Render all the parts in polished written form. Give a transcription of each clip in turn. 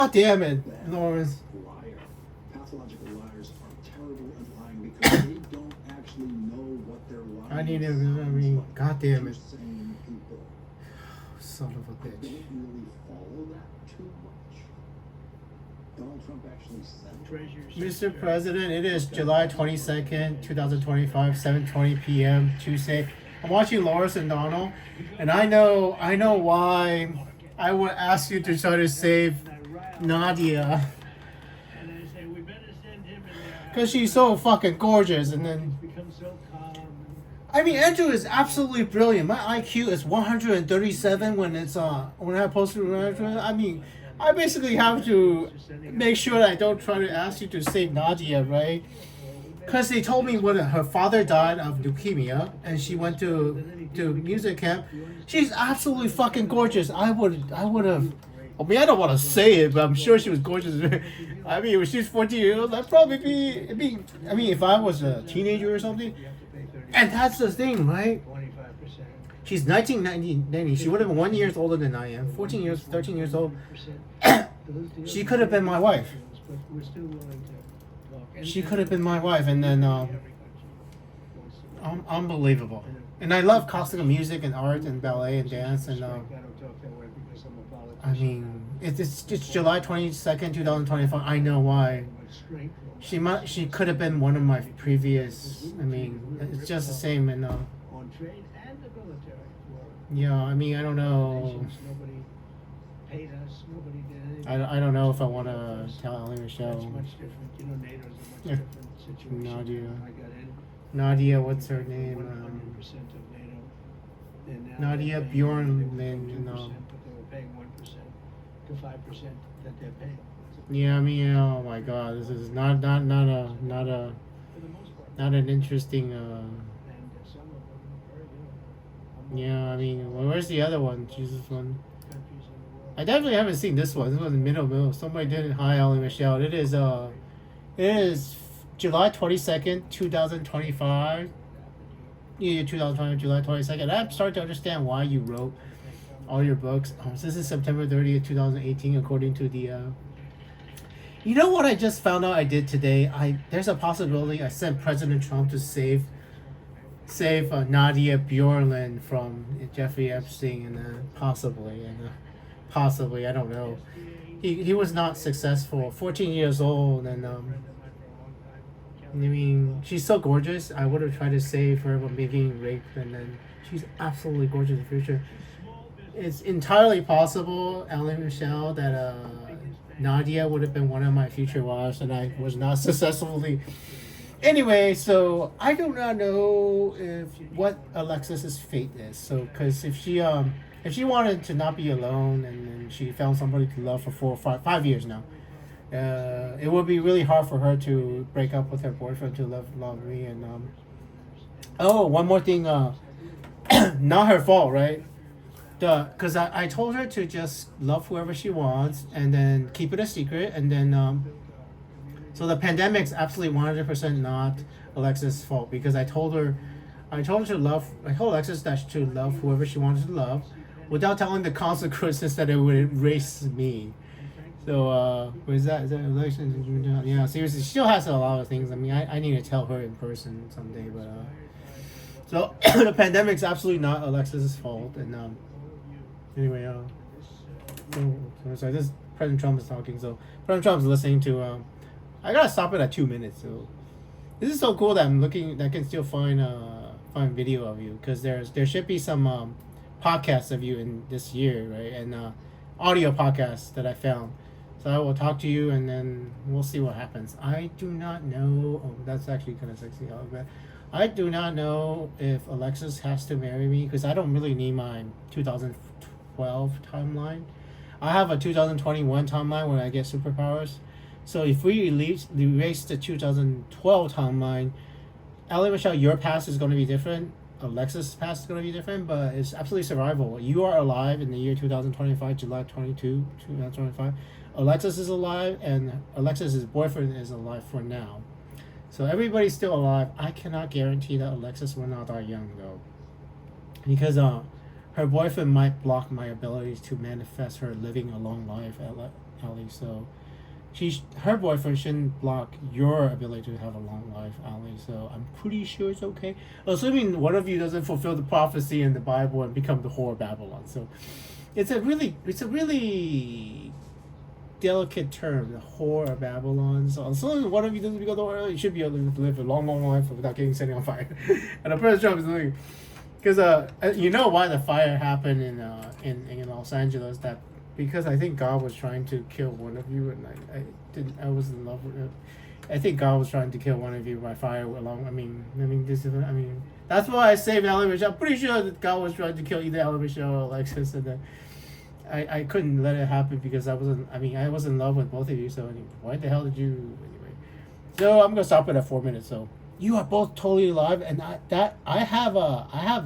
God damn it, Lawrence. Liar. Pathological liars are terrible at lying because they don't actually know what they're lying. I need to, God damn it. Saying people. Son of a bitch. I don't really follow that too much. Donald Trump actually said Mr. President, it is July 22nd, 2025, 7:20 p.m. Tuesday. I'm watching Lawrence and Donald, and I know why I would ask you to try to save Nadia. Because she's so fucking gorgeous, and then... I mean, Andrew is absolutely brilliant. My IQ is 137 when it's when I post it. I mean, I basically have to make sure that I don't try to ask you to save Nadia, right? Because they told me when her father died of leukemia and she went to music camp. She's absolutely fucking gorgeous. I would have. I mean, I don't want to say it, but I'm sure she was gorgeous. I mean, when she's 14 years old, I'd probably be. I mean, if I was a teenager or something. And that's the thing, right? She's 1990. She would have been 1 year older than I am. 13 years old. She could have been my wife. She could have been my wife, and then unbelievable. And I love classical music and art and ballet and dance, and I mean, it's July 22nd, 2025. I know why. She could have been one of my previous. I mean, it's just the same, and yeah. I mean, I don't know. I don't know if I want to tell Ellie Michelle. Nadia, what's her name? Nadia Bjorlin, you know. Yeah, I mean, oh my God, this is not an interesting. Yeah, I mean, well, where's the other one? Jesus one. I definitely haven't seen this one. This was in middle. Somebody did it. Hi, Ellie Michelle. It is July 22nd, 2025. Yeah, 2025, July 22nd. I'm starting to understand why you wrote all your books. This is September 30th, 2018, according to the. You know what I just found out I did today? There's a possibility I sent President Trump to save Nadia Bjorlin from Jeffrey Epstein, and possibly I don't know. He was not successful. 14 years old, and I mean, she's so gorgeous. I would have tried to save her from being raped, and then she's absolutely gorgeous in the future. It's entirely possible, Ellie Michelle, that Nadia would have been one of my future wives, and I was not successfully. Anyway, so I do not know what Alexis's fate is. So, because if she wanted to not be alone, and then she found somebody to love for 5 years now, it would be really hard for her to break up with her boyfriend to love me. And one more thing, not her fault, right? Because I told her to just love whoever she wants and then keep it a secret, and then so the pandemic's absolutely 100% not Alexis' fault, because I told Alexis that to love whoever she wanted to love without telling the consequences that it would erase me. So is that election? Yeah, seriously, she still has a lot of things. I mean, I need to tell her in person someday, but so the pandemic's absolutely not Alexis' fault, and anyway, sorry, this President Trump is talking, so President Trump's listening to I gotta stop it at 2 minutes. So this is so cool that I can still find video of you, because there should be some podcasts of you in this year, right? And audio podcasts that I found. So I will talk to you, and then we'll see what happens. I do not know. Oh, that's actually kind of sexy. But I do not know if Alexis has to marry me, because I don't really need my 2012 timeline. I have a 2021 timeline where I get superpowers. So if we erase the 2012 timeline, Ellie Michelle, your past is going to be different. Alexis' past is going to be different, but it's absolutely survivable. You are alive in the year 2025, July 22, 2025. Alexis is alive, and Alexis' boyfriend is alive for now. So everybody's still alive. I cannot guarantee that Alexis will not die young, though, because her boyfriend might block my abilities to manifest her living a long life Ali. So her boyfriend shouldn't block your ability to have a long life, Ali. So I'm pretty sure it's okay, assuming one of you doesn't fulfill the prophecy in the Bible and become the whore of Babylon. So it's a really delicate term, the whore of Babylon. So as long as one of you doesn't become the whore, you should be able to live a long life without getting set on fire. And the President Trump is doing, because you know why the fire happened in Los Angeles, that because I think God was trying to kill one of you, and I was in love with it. I think God was trying to kill one of you by fire along. That's why I saved Ally Michelle. I'm pretty sure that God was trying to kill either Ally Michelle or Alexis, and then I couldn't let it happen because I was in love with both of you. So anyway, why the hell did you anyway? So I'm gonna stop it at 4 minutes. So you are both totally alive, and I have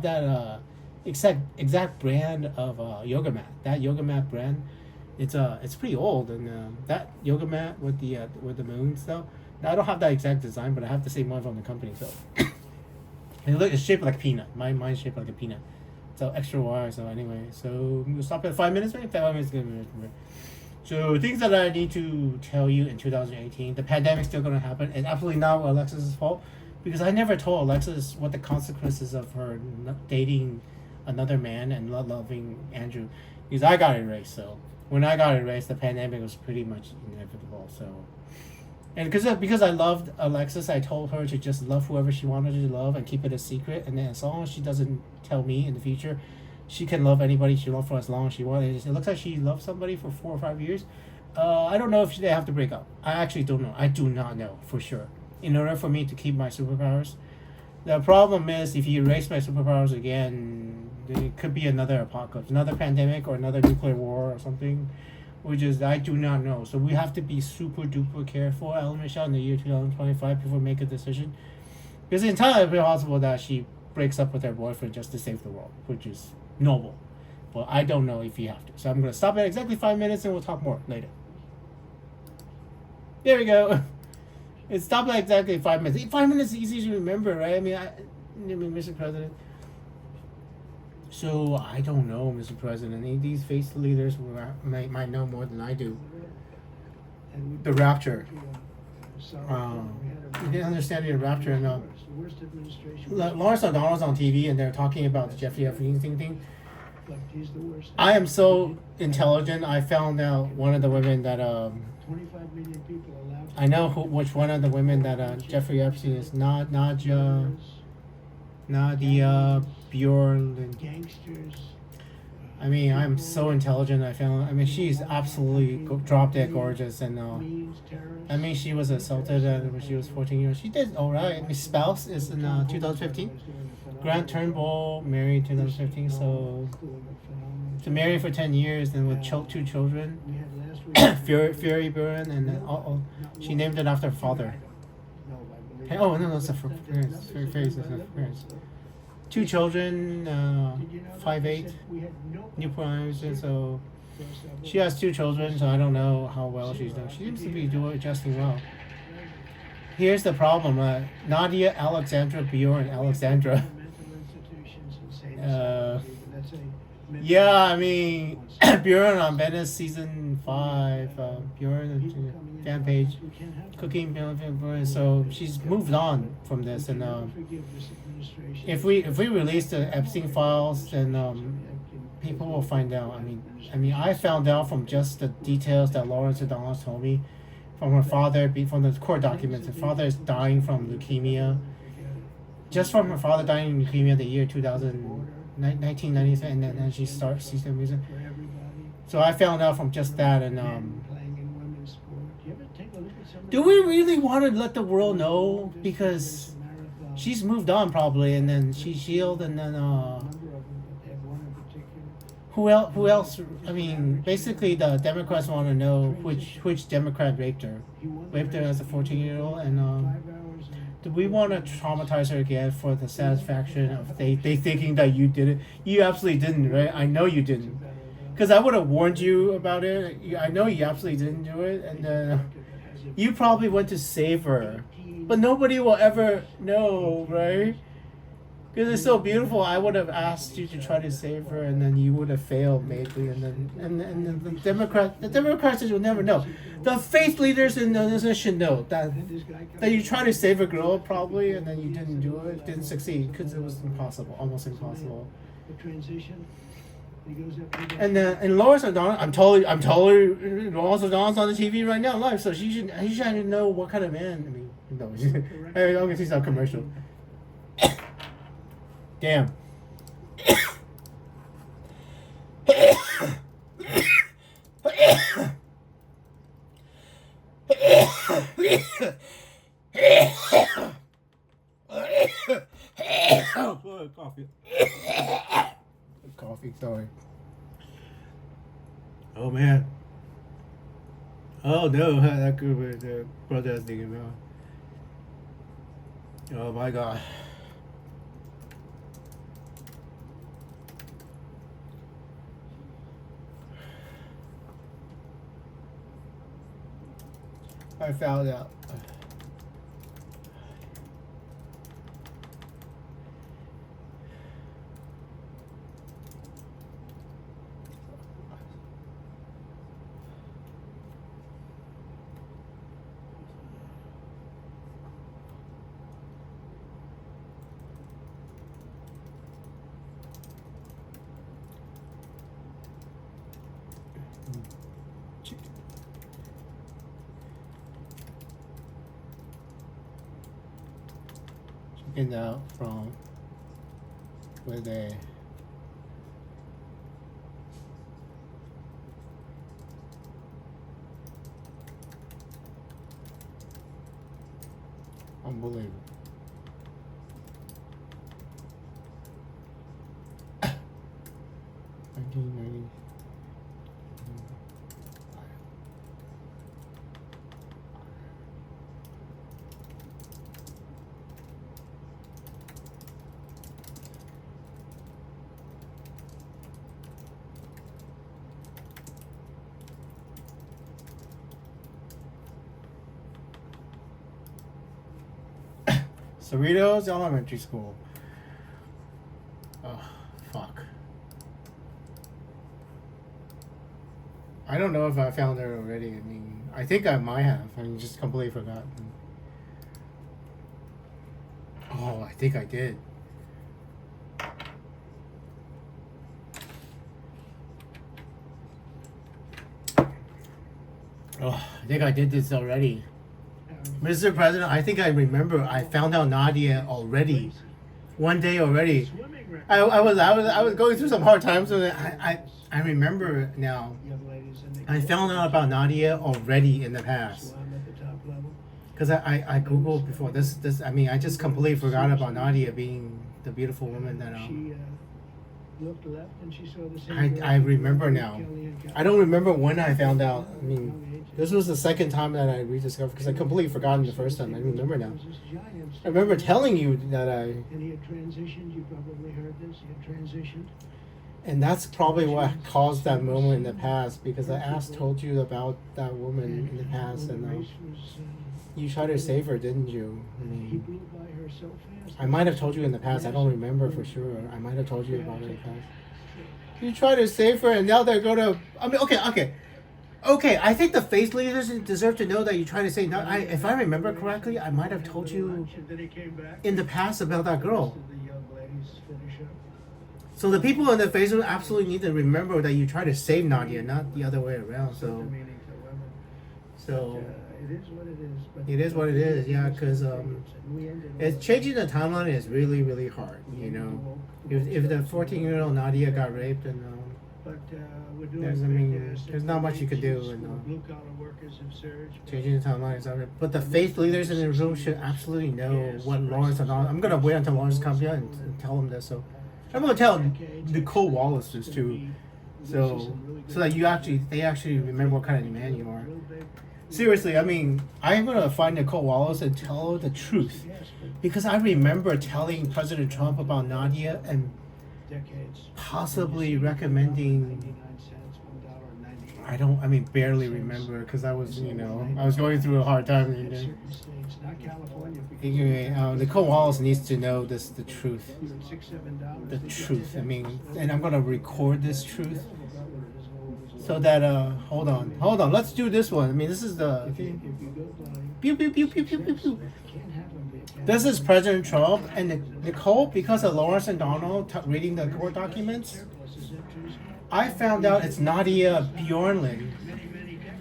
that exact brand of yoga mat. That yoga mat brand, it's pretty old, and that yoga mat with the moon stuff. Now I don't have that exact design, but I have the same one from the company. So and it's shaped like a peanut. Mine's shaped like a peanut. So extra wire. So anyway, so we'll stop at 5 minutes. Maybe 5 minutes. So things that I need to tell you in 2018. The pandemic's still going to happen. It's absolutely not Alexis's fault, because I never told Alexis what the consequences of her dating another man and not loving Andrew, because I got erased. So when I got erased, the pandemic was pretty much inevitable. So, and because I loved Alexis, I told her to just love whoever she wanted to love and keep it a secret. And then as long as she doesn't tell me in the future, she can love anybody she loves for as long as she wants. It looks like she loved somebody for 4 or 5 years. I don't know if they have to break up. I actually don't know. I do not know for sure. In order for me to keep my superpowers, the problem is if you erase my superpowers again, it could be another apocalypse, another pandemic, or another nuclear war or something, which is I do not know. So we have to be super duper careful, Ellen Michelle, in the year 2025 before we make a decision, because it's entirely possible that she breaks up with her boyfriend just to save the world, which is noble. But I don't know if you have to. So I'm going to stop at exactly 5 minutes and we'll talk more later. There we go. It stopped at exactly 5 minutes. 5 minutes is easy to remember, right? I mean, Mr. President. So I don't know, Mr. President. These face leaders might know more than I do. The rapture. You didn't understand the rapture. And Lawrence O'Donnell's on TV and they're talking about the Jeffrey Epstein thing. I am so intelligent. I found out one of the women that 25 million people allowed. I know which one of the women that Jeffrey Epstein is. Nadia Bjorlin. Gangsters. I mean, I'm so intelligent. She's absolutely drop dead gorgeous, and she was assaulted when she was 14 years. She did all right. My spouse is in 2015. Grant Turnbull married 2015, so to marry for 10 years and with 2 children. Fury Burn, and she named it after her father. Hey, oh no, it's a parents. 2 children, 5'8", Newport Island. So she has 2 children. So I don't know how well she's doing. She seems to be adjusting well. Here's the problem: Nadia Alexandra Bjorlin Alexandra. Yeah, I mean, Bjorn on Venice season 5. Bjorn fan page, cooking. So she's moved on from this, and if we release the Epstein files, then people will find out. I mean, I found out from just the details that Lawrence O'Donnell told me, from her father, from the court documents. Her father is dying from leukemia. Just from her father dying of leukemia the year 1997, and then she starts season music. So I found out from just that, and do we really want to let the world know? Because she's moved on probably, and then she's healed, and then who else? I mean, basically the Democrats want to know which Democrat raped her as a 14-year-old, and do we want to traumatize her again for the satisfaction of they thinking that you did it? You absolutely didn't, right? I know you didn't, because I would have warned you about it. I know you absolutely didn't do it, and you probably went to save her, but nobody will ever know, right? Because it's so beautiful. I would have asked you to try to save her, and then you would have failed maybe, and then the Democrats will never know. The faith leaders in the nation should know that you tried to save a girl probably, and then you didn't do it, didn't succeed because it was impossible, almost impossible. The transition. He goes up to And Lawrence O'Donnell, I'm totally Lawrence O'Donnell's on the TV right now live, so he should know what kind of man. I mean, no, I don't get to see some commercial. Damn. Coffee. Coffee, sorry. Oh man. Oh no, that group is protesting about. Oh my god. I found out. Chicken out from where they unbelievable. 1990. Cerritos Elementary School. Oh, fuck. I don't know if I found her already. I mean, I think I might have. I mean, just completely forgotten. Oh, I think I did. Oh, I think I did this already. Mr. President, I think I remember I found out Nadia already. One day already. I was going through some hard times, so I remember now. I found out about Nadia already in the past. Because I googled before this. I mean, I just completely forgot about Nadia being the beautiful woman that looked left and she saw the same I remember now. I don't remember when I found out. I mean, this was the second time that I rediscovered because I completely forgotten the first time. I remember now. I remember telling you that And he had transitioned. You probably heard this. He had transitioned. And that's probably what caused that moment in the past because I told you about that woman in the past, and you tried to save her, didn't you? I mean, He blew by her so fast. I might have told you in the past. I don't remember for sure. I might have told you about it in the past. You tried to save her, and now they're going to. I mean, okay. I think the faith leaders deserve to know that you tried to say. No, if I remember correctly, I might have told you in the past about that girl. So the people in the Facebook absolutely need to remember that you try to save Nadia, not the other way around. So it is what it is. But it is what it is, yeah. Because it's changing the timeline is really, really hard. You know, if the 14-year-old Nadia got raped, and there's not much you could do. And blue collar workers have surged. Changing the timeline is already. But the faith leaders in the room should absolutely know what Lawrence and all. I'm gonna wait until Lawrence comes here and tell them this. So I'm gonna tell Nicolle Wallace this too, so that they actually remember what kind of man you are. Seriously, I mean, I'm gonna find Nicolle Wallace and tell her the truth, because I remember telling President Trump about Nadia and possibly recommending I mean, barely remember because I was, I was going through a hard time. Certain states, not California. because Anyway, Nicolle Wallace needs to know the truth. $6, $7. The truth. I mean, and I'm gonna record this truth so that hold on. Let's do this one. I mean, this is the pew pew pew pew pew pew pew. This is President Trump and Nicolle, because of Lawrence and Donald reading the court documents. I found out it's Nadia Bjorlin,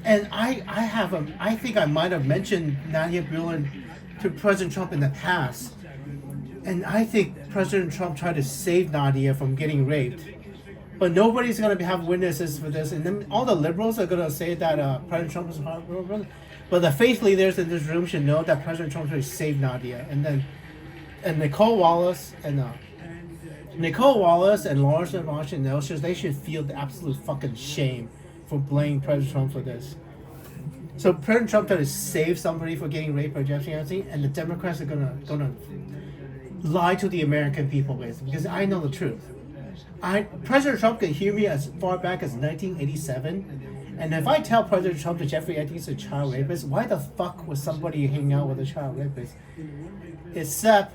and I think I might have mentioned Nadia Bjorlin to President Trump in the past, and I think President Trump tried to save Nadia from getting raped, but nobody's gonna have witnesses for this, and then all the liberals are gonna say that President Trump is horrible, but the faith leaders in this room should know that President Trump tried to save Nadia, and Nicolle Wallace and Lawrence and Washington, they should feel the absolute fucking shame for blaming President Trump for this. So President Trump tried to save somebody for getting raped by Jeffrey Epstein, and the Democrats are gonna lie to the American people, basically, because I know the truth. President Trump can hear me as far back as 1987, and if I tell President Trump that Jeffrey Epstein is a child rapist, why the fuck was somebody hanging out with a child rapist? Except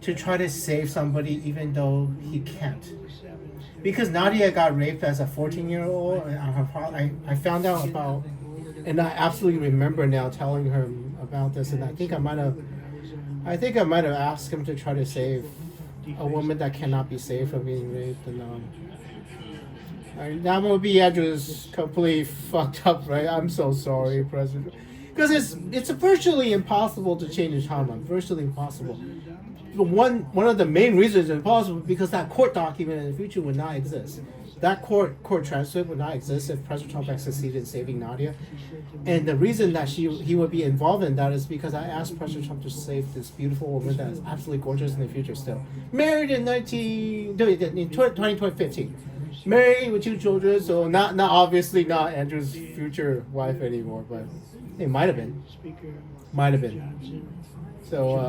to try to save somebody even though he can't. Because Nadia got raped as a 14-year-old, and I found out about, and I absolutely remember now telling her about this, and I think I might have asked him to try to save a woman that cannot be saved from being raped, and that movie Andrew's completely fucked up, right? I'm so sorry, President, because it's virtually impossible to change the timeline, virtually impossible. One of the main reasons it's impossible because that court document in the future would not exist. That court transcript would not exist if President Trump had succeeded in saving Nadia. And the reason that he would be involved in that is because I asked President Trump to save this beautiful woman that is absolutely gorgeous in the future still. Married in 2015. Married with 2 children, so not obviously not Andrew's future wife anymore, but it might have been. Might have been. So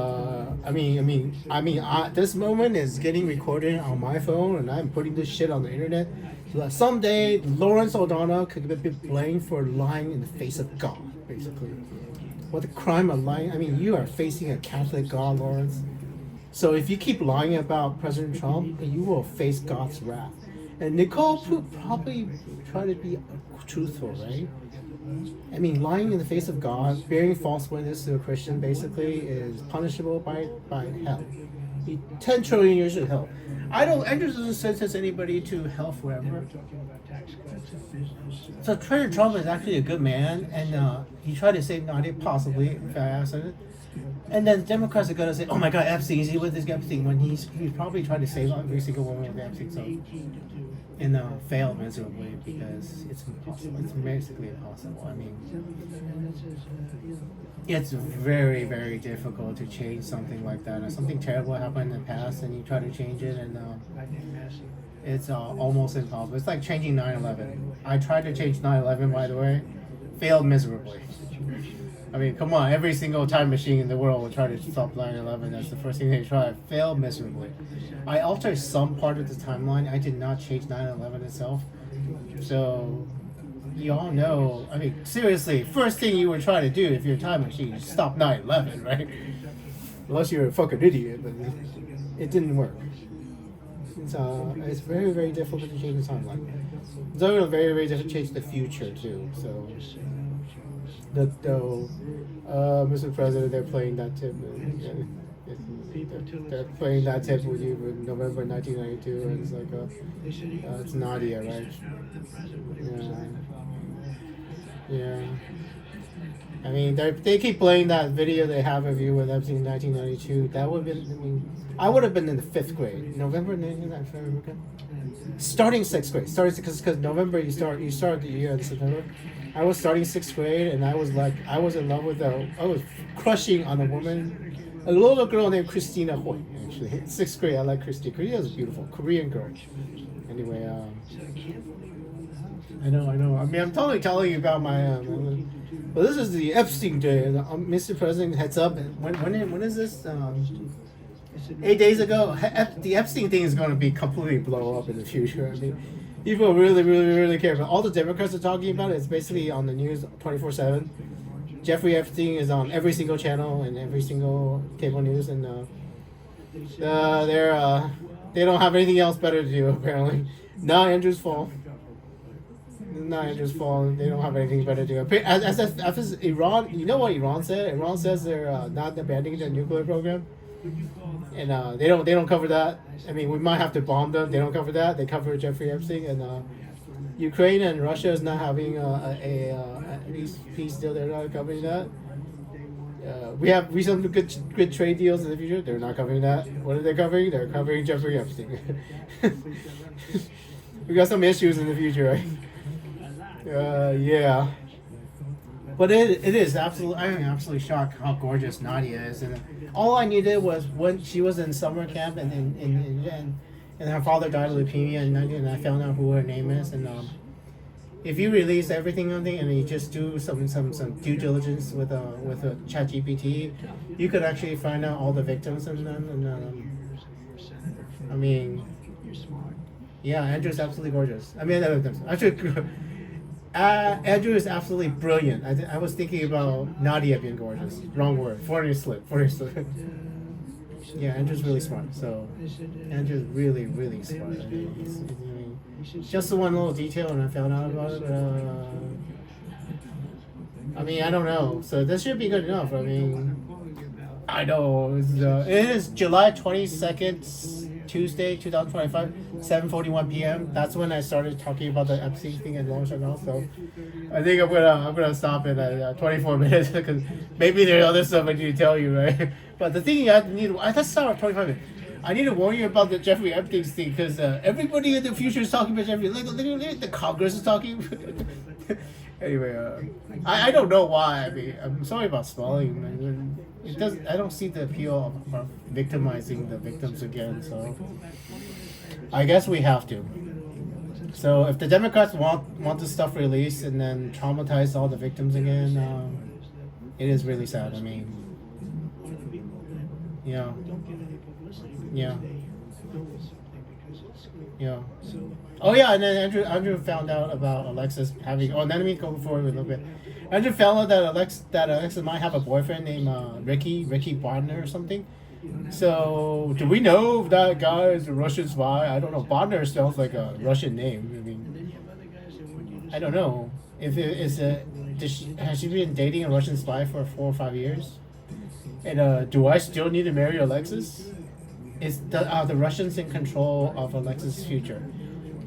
this moment is getting recorded on my phone, and I'm putting this shit on the internet, so that someday Lawrence O'Donnell could be blamed for lying in the face of God, basically. What the crime of lying? I mean, you are facing a Catholic God, Lawrence. So if you keep lying about President Trump, you will face God's wrath. And Nicolle probably try to be truthful, right? I mean, lying in the face of God, bearing false witness to a Christian, basically, is punishable by hell. 10 trillion years of hell. Andrew doesn't sentence anybody to hell forever. So President Trump is actually a good man, and he tried to save Nadia, possibly, if I asked him. And then the Democrats are gonna say, "Oh my God, Epstein, is he with this Epstein?" When he's probably trying to save every single woman with Epstein. So, and failed miserably because it's impossible. It's basically impossible. I mean, it's very, very difficult to change something like that. Something terrible happened in the past, and you try to change it, and it's almost impossible. It's like changing 9/11. I tried to change 9/11, by the way, failed miserably. I mean, come on, every single time machine in the world will try to stop 9/11. That's the first thing they try. Failed miserably. I altered some part of the timeline. I did not change 9/11 itself. So, you all know, I mean, seriously, first thing you would try to do if you're a time machine is stop 9/11, right? Unless you're a fucking idiot, but it didn't work. It's very, very difficult to change the timeline. It's also very, very difficult to change the future, too. So, Mr. President, they're playing that tip. They're playing that tip with you in November 1992, and it's like, it's Nadia, right? Yeah. I mean, they keep playing that video they have of you with Epstein in 1992. That would have been, I mean, I would have been in the 5th grade. November 1992, starting 6th grade. Because November you start the year in September. I was starting 6th grade, and I was in love with I was crushing on a woman, a little girl named Christina Hoy. Actually, in 6th grade, I like Christina. Christina was a beautiful Korean girl. Anyway, I know. I mean, I'm totally telling you about my. Well, this is the Epstein day. Mr. President, heads up. When is this? 8 days ago. The Epstein thing is going to be completely blow up in the future. I mean, People really, really, really care. But all the Democrats are talking about it. It's basically on the news 24/7. Jeffrey Epstein is on every single channel and every single cable news, and they don't have anything else better to do apparently. Not Andrew's fault. Not Andrew's fault. They don't have anything better to do. As Iran, you know what Iran said? Iran says they're not abandoning their nuclear program, and they don't cover that. I mean, we might have to bomb them. They don't cover that. They cover Jeffrey Epstein, and Ukraine and Russia is not having a peace deal. They're not covering that. We have some good trade deals in the future. They're not covering that. What are they covering? They're covering Jeffrey Epstein. We got some issues in the future, right? Yeah. But it is absolutely. I'm absolutely shocked how gorgeous Nadia is, and all I needed was when she was in summer camp, and her father died of leukemia, and I found out who her name is, and if you release everything on it and you just do some due diligence with a ChatGPT, you could actually find out all the victims and I mean, yeah, Andrew's absolutely gorgeous. I mean, actually. Andrew is absolutely brilliant. I was thinking about Nadia being gorgeous. Wrong word. Freudian slip. Yeah, Andrew's really smart. So Andrew's really, really smart. I mean, just the one little detail, and I found out about it. I mean, I don't know. So this should be good enough. I mean, I know it is July 22nd. Tuesday, 2025, 7:41 p.m. That's when I started talking about the Epstein thing and launch and all. So I think I'm gonna stop it at 24 minutes because maybe there's other stuff I need to tell you, right? But the thing let's start at 25 minutes. I need to warn you about the Jeffrey Epstein thing because everybody in the future is talking about Jeffrey. Like literally, the Congress is talking. Anyway, I don't know why. I mean, I'm sorry about spelling. It does. I don't see the appeal of victimizing the victims again. So I guess we have to. So if the Democrats want this stuff released and then traumatize all the victims again, it is really sad. I mean, yeah, yeah, yeah. Oh yeah, and then Andrew found out about Alexis having. Oh, let me go forward a little bit. Andrew found out that Alexis might have a boyfriend named Ricky Bodner or something. So do we know if that guy is a Russian spy? I don't know. Bodner sounds like a Russian name. I mean, I don't know if it is has she been dating a Russian spy for 4 or 5 years? And do I still need to marry Alexis? Are the Russians in control of Alexis' future?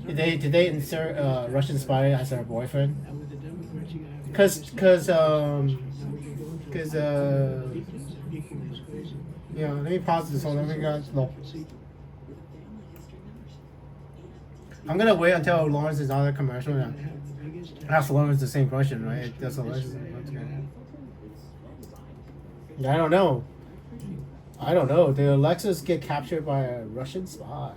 Did they insert Russian spy as her boyfriend? Cause yeah. Let me pause this one. No. I'm gonna wait until Lawrence is on the commercial and ask Lawrence the same question, right? That's Lawrence. I don't know. Did Alexis get captured by a Russian spy,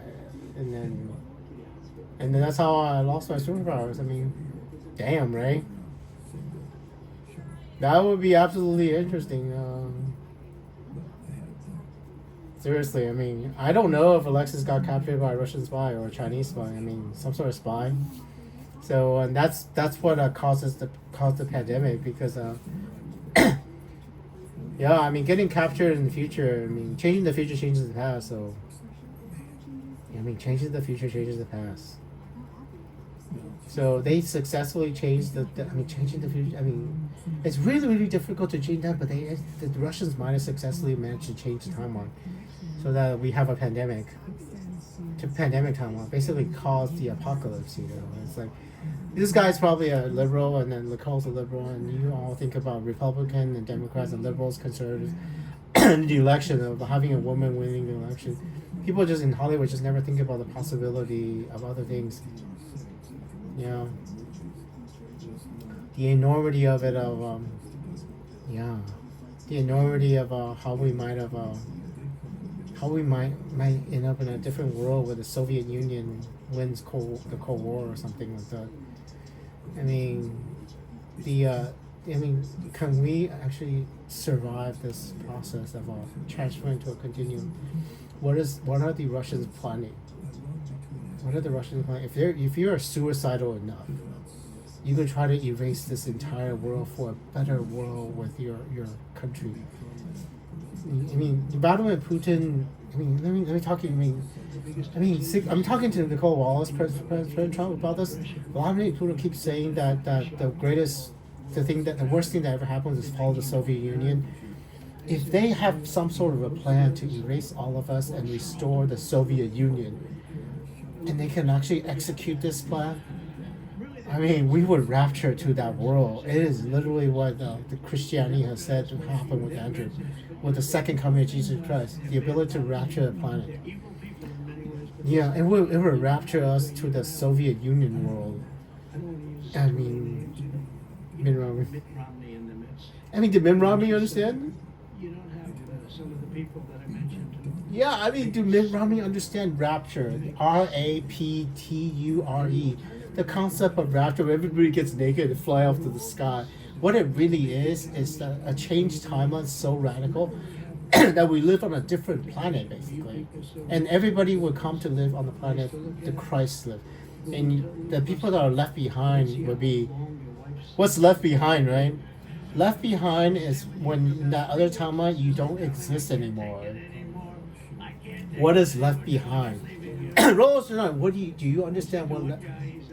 and then that's how I lost my superpowers? I mean, damn, right? That would be absolutely interesting. Seriously, I mean, I don't know if Alexis got captured by a Russian spy or a Chinese spy. I mean, some sort of spy. So, and that's what caused the pandemic because, yeah, I mean, getting captured in the future. I mean, changing the future changes the past. So, I mean, changing the future changes the past. So they successfully changed changing the future. I mean, it's really, really difficult to change that, but the Russians might have successfully managed to change the timeline so that we have a pandemic timeline, basically caused the apocalypse, you know. It's like, this guy's probably a liberal, and then Nicole's a liberal, and you all think about Republican and Democrats and liberals, conservatives, the election of having a woman winning the election. People just in Hollywood just never think about the possibility of other things. You know, the enormity of it, the enormity of how we might end up in a different world where the Soviet Union wins the Cold War or something like that. I mean, can we actually survive this process of transferring to a continuum? What are the Russians planning? what are the Russians like? If you're suicidal enough, you could try to erase this entire world for a better world with your country. I mean, Vladimir Putin. I mean, let me talk. I'm talking to Nicolle Wallace, President Trump, about this. Vladimir Putin keeps saying that the worst thing that ever happened was fall of the Soviet Union. If they have some sort of a plan to erase all of us and restore the Soviet Union, and they can actually execute this plan, I mean, we would rapture to that world. It is literally what the Christianity has said to happen with Andrew, with the second coming of Jesus Christ, the ability to rapture the planet. Yeah, it will rapture us to the Soviet Union world. I mean, Mitt Romney. I mean, did Mitt Romney understand? You don't have some of the people that I mentioned. Yeah, I mean, do Mitt Romney understand rapture? RAPTURE. The concept of rapture, where everybody gets naked and fly off to the sky. What it really is that a changed timeline so radical that we live on a different planet, basically. And everybody would come to live on the planet that Christ lived. And the people that are left behind would be, what's left behind, right? Left behind is when in that other timeline you don't exist anymore. What is left behind? Rose, what do you understand what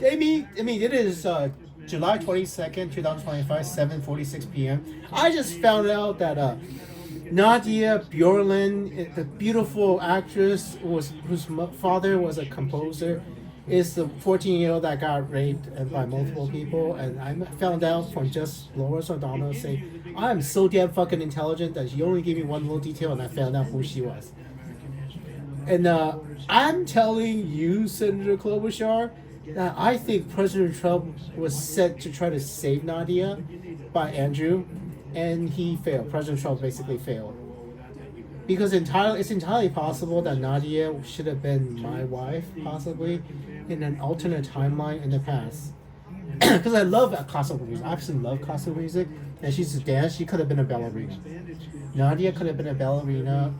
I mean, it is July 22nd, 2025, 7:46 p.m. I just found out that Nadia Bjorlin, the beautiful actress whose father was a composer, is the 14-year-old that got raped by multiple people. And I found out from just Laura Sardano saying, I'm so damn fucking intelligent that she only gave me one little detail and I found out who she was. And I'm telling you, Senator Klobuchar, that I think President Trump was set to try to save Nadia by Andrew, and he failed. President Trump basically failed. Because it's entirely possible that Nadia should have been my wife, possibly, in an alternate timeline in the past. Because I love classical music. I absolutely love classical music. And she's a dance. She could have been a ballerina. Nadia could have been a ballerina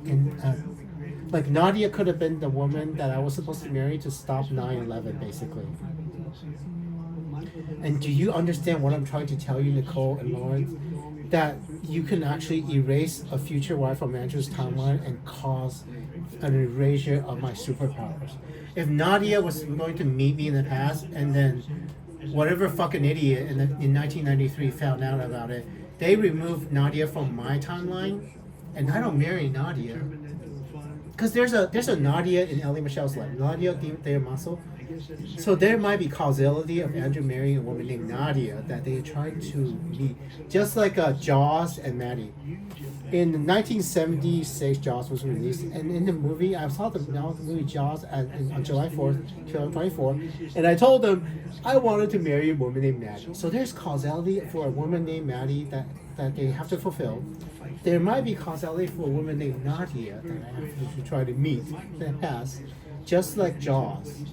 like Nadia could have been the woman that I was supposed to marry to stop 9/11, basically. And do you understand what I'm trying to tell you, Nicolle and Lawrence? That you can actually erase a future wife from Andrew's timeline and cause an erasure of my superpowers. If Nadia was going to meet me in the past and then whatever fucking idiot in 1993 found out about it, they removed Nadia from my timeline, and I don't marry Nadia. Because there's a Nadia in Ellie Michelle's life, Nadia de Maso. So there might be causality of Andrew marrying a woman named Nadia that they tried to meet, just like Jaws and Maddie. In 1976, Jaws was released, and in the movie, I saw the movie Jaws on July 4th, 2024, and I told them I wanted to marry a woman named Maddie. So there's causality for a woman named Maddie that they have to fulfill. There might be causality for a woman named Nadia that I have to try to meet in the past, just like Jaws.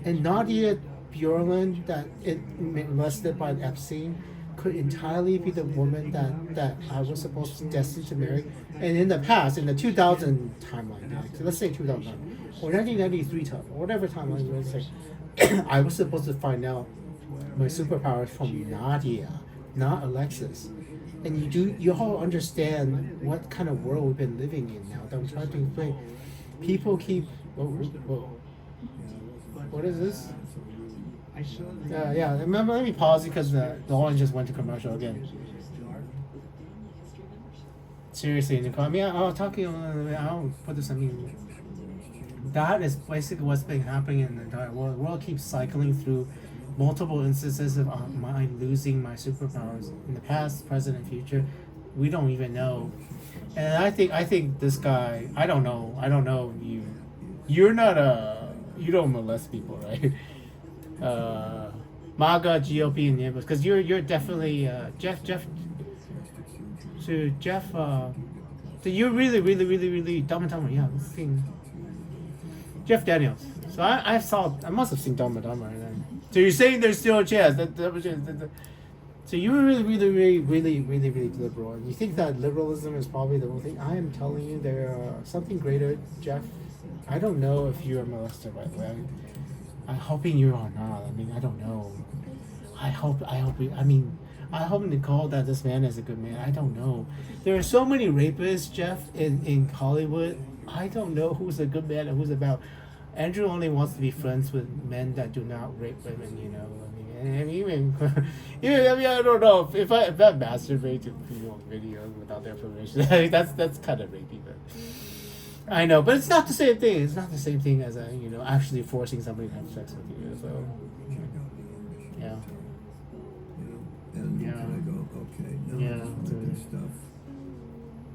And Nadia Bjorlin, that molested by Epstein, could entirely be the woman that I was supposed to destined to marry. And in the past, in the 2000 timeline, so let's say 2009 or 1993 timeline, or whatever timeline you want to say, I was supposed to find out my superpowers from Nadia, not Alexis. And you all understand what kind of world we've been living in now that I'm trying to explain. People keep what is this? Yeah. Remember, let me pause because the one just went to commercial again. Seriously, Nicole. I mean, I'll talk to you. I'll put this. I mean, that is basically what's been happening in the entire world. The world keeps cycling through multiple instances of mine losing my superpowers in the past, present, and future. We don't even know. And I think this guy. I don't know you. You're not you don't molest people, right? MAGA, GOP, and neighbors, because you're definitely Jeff. So Jeff, so you're really dumb and dumber. Yeah, I've seen Jeff Daniels. So I must have seen Dumb and Dumber then. So you're saying there's still a chance so you were really liberal, and you think that liberalism is probably the only thing. I am telling you, there are something greater, Jeff. I don't know if you're a molester, by the way. I'm hoping you are not. I mean, I don't know. I hope I hope Nicolle that this man is a good man. I don't know. There are so many rapists, Jeff, in Hollywood. I don't know who's a good man and who's about. Andrew only wants to be friends with men that do not rape women. You know, and even I mean, I don't know if I masturbate to people videos without their permission. That's kind of rapey, but I know, but it's not the same thing. It's not the same thing as actually forcing somebody to have sex with you. So yeah. And Yeah. I go, okay, now Yeah, there's dude. good stuff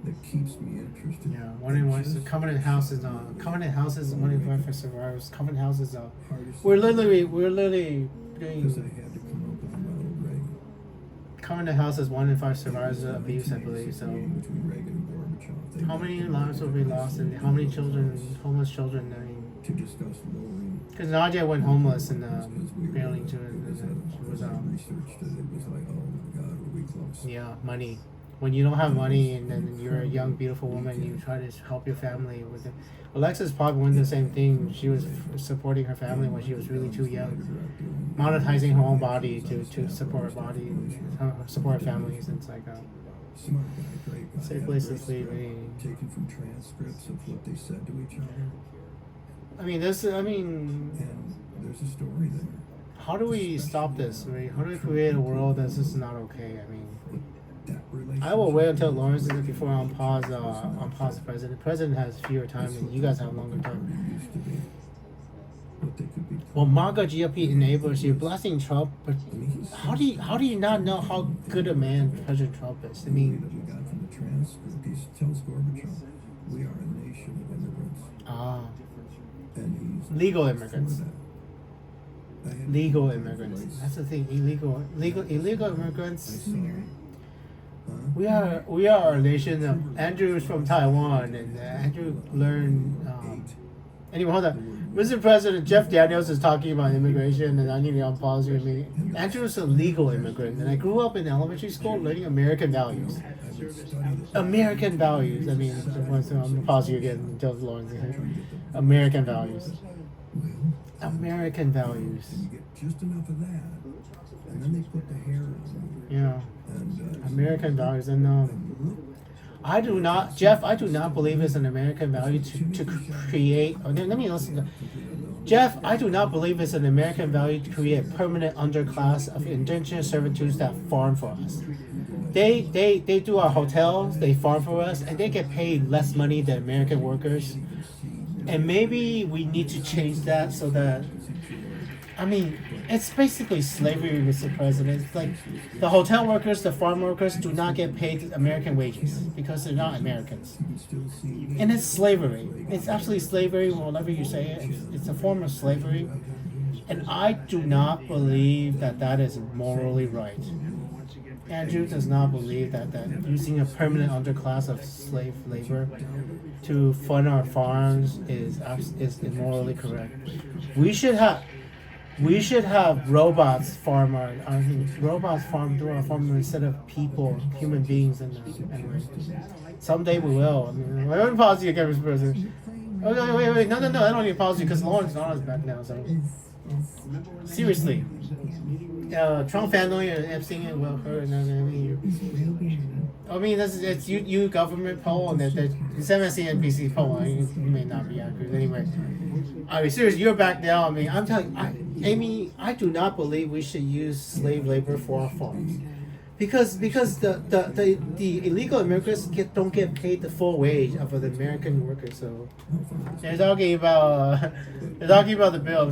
that keeps me interested. Yeah, Covenant Houses. Covenant Houses. Money for survivors. Covenant Houses. We're literally Because I doing had to come up with Ronald Reagan. Covenant Houses. 1 in 5 survivors of abuse, I believe. So, Between Reagan and Gorbachev. They how many lives will be lost, and how many children, homeless children? I mean, to discuss lowering. because Nadia went homeless and Because we failing realized to, because she was researched that it was like, oh my God, were we close? yeah, money. When you don't have money and then you're a young, beautiful woman, you try to help your family with it. Alexis probably went the same thing. She was supporting her family when she was really too young, monetizing her own body to support her body, support families. And it's like, Smart guy, great guy. Safe had place to great sleep, stuff eh? Taken from transcripts of what they said to each other. and there's And there's a story there. how do we stop this? I mean, how do we create a world that's just not okay? I mean, That relationship. I will wait until Lawrence is before I unpause the president. The president has fewer time and you guys have longer time. Used to be what they could be. Well, MAGA GOP enablers, you're blasting Trump, but how do you not know how good a man President Trump is? I mean, that we got from the transcript. He tells Gorbachev, "We are a nation of immigrants," and he's legal for immigrants. that. I had Legal to immigrants. place- That's the thing. Illegal I immigrants. saw. Huh? We are a nation of Andrew's from Taiwan, and Andrew learned. Anyway, hold on. Mr. President, Jeff Daniels is talking about immigration, and I need to unpause here. I mean, Andrew's a legal immigrant, and I grew up in elementary school learning American values. I would study this. American values. I mean, I'm gonna pause you again until Lawrence is here. American values. Well, American values. and you get just enough of that, and then they put the hair on. Yeah. And American values, and I do not, Jeff. I do not believe it's an American value to create. Oh, let me listen. Jeff, I do not believe it's an American value to create a permanent underclass of indentured servitudes that farm for us. They do our hotels, they farm for us, and they get paid less money than American workers. And maybe we need to change that so that, I mean, it's basically slavery, Mr. President. It's like the hotel workers, the farm workers do not get paid American wages because they're not Americans. you can still see. And it's slavery. It's actually slavery, whatever you say it. It's a form of slavery. And I do not believe that that is morally right. Andrew does not believe that using a permanent underclass of slave labor to fund our farms is morally correct. We should have robots farm robots farm through our farm instead of people, human beings. And anyway, someday we will. I mean, let me pause you again, Mr. President. Oh, wait, no, I don't need to pause you because Lawrence is back now. So seriously, Trump family and Epstein and Wilford and I mean, it's you government poll and it's MSNBC poll. I mean, it may not be accurate anyway. I mean, seriously, you're back now. I mean, I'm telling Amy, I do not believe we should use slave labor for our farms, because the illegal immigrants don't get paid the full wage of an American worker. So they're talking about the bill.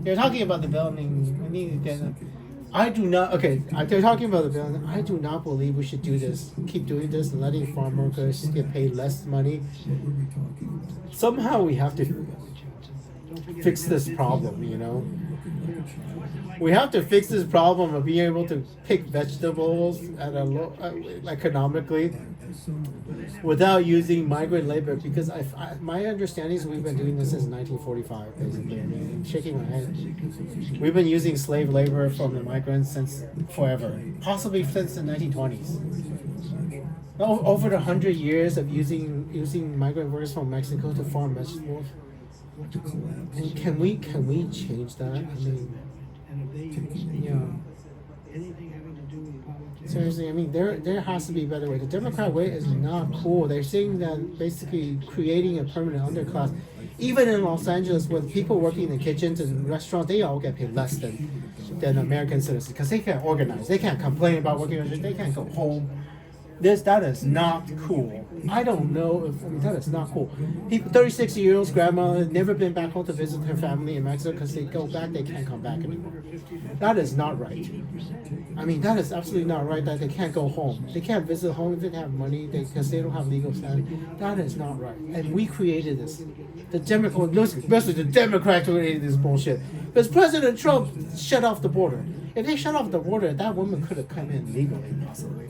They're talking about the bill. I mean, we need to get. I do not. Okay, they're talking about the bill. I do not believe we should do this. Keep doing this and letting farm workers get paid less money. What were we talking about? Somehow we have to fix this problem. You know, we have to fix this problem of being able to pick vegetables at a low, economically, without using migrant labor, because my understanding is we've been doing this since 1945, basically. I mean, shaking my head. We've been using slave labor from the migrants since forever, possibly since the 1920s. Over 100 years of using migrant workers from Mexico to farm vegetables. what's the going on. collapse. And can we change that? I mean, And if they Taking yeah. anything having to do with politics. Seriously, I mean, there has to be a better way. The Democrat way is not cool. They're saying that basically creating a permanent underclass. Even in Los Angeles, with people working in the kitchens and restaurants, they all get paid less than American citizens because they can't organize. They can't complain about working. They can't go home. That is not cool. I don't know if that is not cool. People, 36-year-olds, grandma had never been back home to visit her family in Mexico because they go back, they can't come back anymore. That is not right. I mean, that is absolutely not right that they can't go home. They can't visit home if they have money because they don't have legal status. That is not right. And we created this. The Democrats, especially the Democrats, created this bullshit. Because President Trump shut off the border. If they shut off the border, that woman could have come in legally, possibly.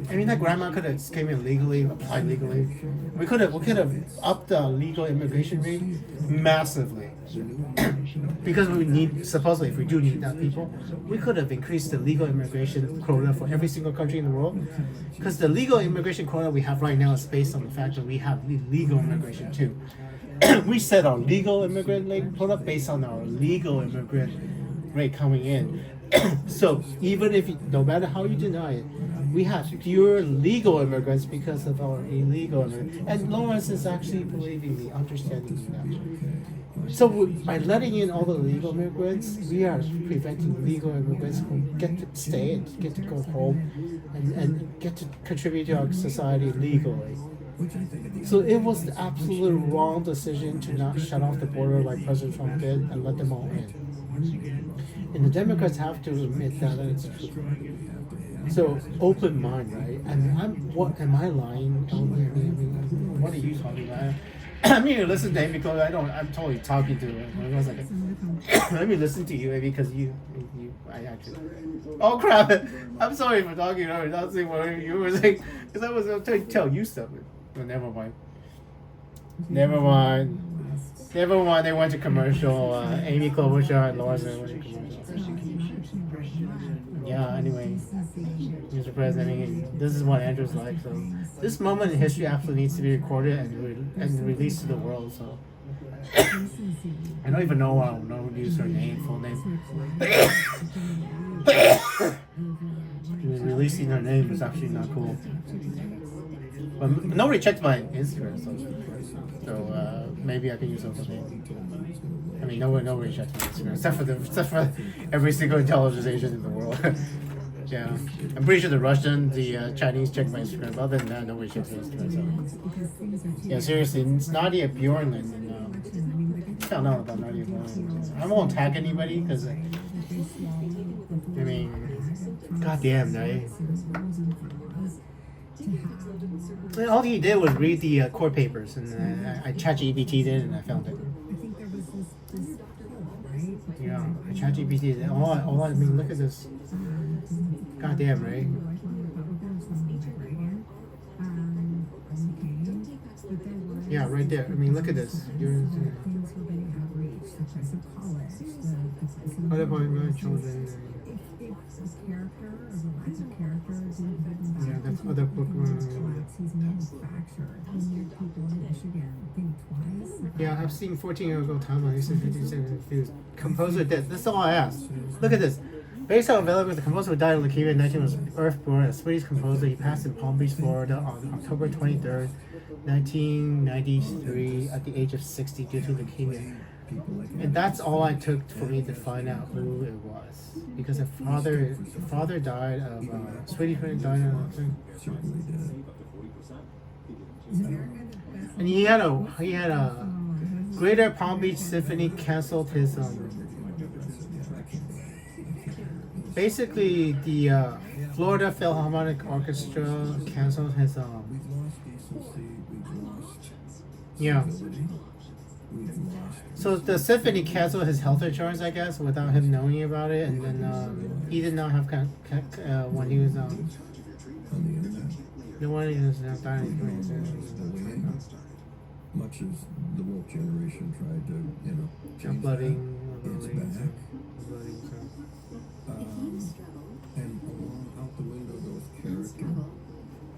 I mean, that grandma could have came in legally, applied legally. We could have upped the legal immigration rate massively. Because we need, supposedly, if we do need that people, we could have increased the legal immigration quota for every single country in the world. Because the legal immigration quota we have right now is based on the fact that we have legal immigration too. We set our legal immigrant rate quota based on our legal immigrant rate coming in. So even if no matter how you deny it, we have fewer legal immigrants because of our illegal immigrants. And Lawrence is actually believing me, understanding me now. So by letting in all the legal immigrants, we are preventing legal immigrants who get to stay and get to go home and get to contribute to our society legally. So it was the absolute wrong decision to not shut off the border like President Trump did and let them all in. And the Democrats have to admit that it's true. So open mind, right? And what am I lying? I mean, what are you talking about? I mean, you listen to him because I'm totally talking to him. I was like, let me listen to you, maybe because I actually. Oh crap! I'm sorry for talking over, not saying what you were saying, because I was going to tell you something. But never mind. Never mind. They went to commercial. Amy Klobuchar and Lawrence went to commercial. Yeah, anyway, Mr. President, I mean, this is what Andrew's like. So this moment in history absolutely needs to be recorded and released to the world. So I don't even know how to use her name, full name. Releasing her name is actually not cool. But nobody checked my Instagram, so maybe I can use her full name. I mean, nobody checks my Instagram except for every single intelligence agent in the world. Yeah, I'm pretty sure the Chinese check my Instagram. But other than that, nobody checks my Instagram. So. Yeah, seriously, it's Nadia Bjorlin. And found out about Nadia Bjorlin. I won't tag anybody because, I mean, goddamn, right? All he did was read the court papers, and I ChatGPT'd it, and I found it. Yeah, I ChatGPT'd it. I mean, look at this. Goddamn, right? Yeah, right there. I mean, look at this. What about my children? Yeah, that's other book. Yeah, I've seen 14 years ago timeline. He said 57 views. Composer dead. That's all I asked. Look at this. Based on available, the composer who died of leukemia in 19 was Earthborn, a Swedish composer. He passed in Palm Beach, Florida on October 23rd, 1993 at the age of 60 due to leukemia. And that's all I took for me to find out who it was. Because the father died of, Swedish friend died of, and he had a Greater Palm Beach Symphony canceled his, basically the Florida Philharmonic Orchestra canceled his, yeah. So the symphony canceled his health insurance, I guess, without him knowing about it, and then he did not have when he was the one he was dying. Much as the woke generation tried to, change Blooding, it's back. And along out the window goes character,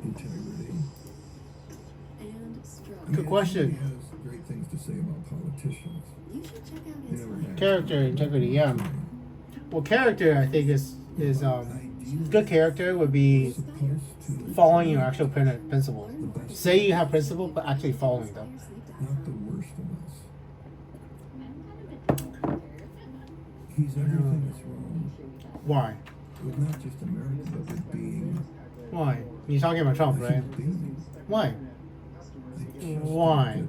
integrity. Good question. He has great things to say about politics. Character integrity, yeah. Well, character, I think is good character would be following your actual principles. Say you have principles, but actually following them. Not the worst of us. He's everything that's wrong Why? with not just America, but with being. Why? You're talking about Trump, right? Why? Why?